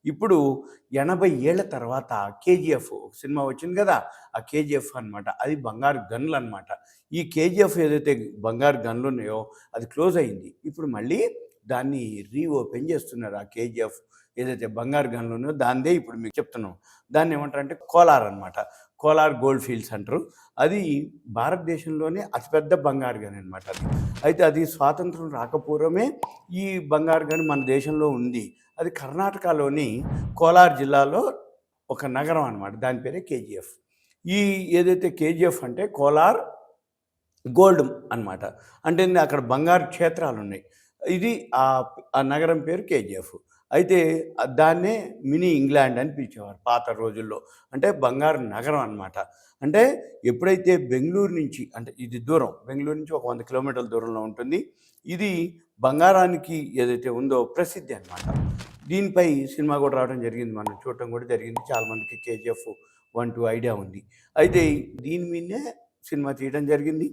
ఇప్పుడు 80 ఏళ్ల తర్వాత 'కేజీఎఫ్' ఒక సినిమా వచ్చింది కదా! ఆ 'కేజీఎఫ్' అనమాట. అది బంగారు గన్‌లనమాట. ఈ 'కేజీఎఫ్' ఏదైతే బంగారు గన్‌లున్నాయో అది క్లోజ్ అయింది. ఇప్పుడు మళ్ళీ దాన్ని రీఓపెన్ చేస్తున్నారు. ఆ 'కేజీఎఫ్' ఏదైతే బంగారు గన్‌లున్నాయో దానిదే ఇప్పుడు మీకు చెప్తున్నాం. దాన్నేమంటారంటే కోలార్ అనమాట. కోలార్ గోల్డ్ ఫీల్డ్స్ అంటారు. అది భారతదేశంలోనే అతిపెద్ద బంగారు గని అనమాట అది. అయితే అది స్వాతంత్రం రాకపూర్వమే ఈ బంగారు గని మన దేశంలో ఉంది. అది కర్ణాటకలోని కోలార్ జిల్లాలో ఒక నగరం అనమాట. దాని పేరే కేజీఎఫ్. ఈ ఏదైతే కేజీఎఫ్ అంటే కోలార్ గోల్డ్ అనమాట. అంటే అక్కడ బంగారు క్షేత్రాలున్నాయి. ఇది ఆ నగరం పేరు కేజీఎఫ్. అయితే దాన్నే మినీ ఇంగ్లాండ్ అని పిలిచేవారు పాత రోజుల్లో. అంటే బంగారు నగరం అనమాట. అంటే ఎప్పుడైతే బెంగుళూరు నుంచి అంటే ఇది దూరం. బెంగుళూరు నుంచి ఒక 100 కిలోమీటర్ల దూరంలో ఉంటుంది. ఇది బంగారానికి ఏదైతే ఉందో ప్రసిద్ధి అనమాట. దీనిపై సినిమా కూడా రావడం జరిగింది. మనం చూడటం కూడా జరిగింది. చాలామందికి కేజీఎఫ్ 1, 2 ఐడియా ఉంది. అయితే దీని మీదనే సినిమా తీయడం జరిగింది.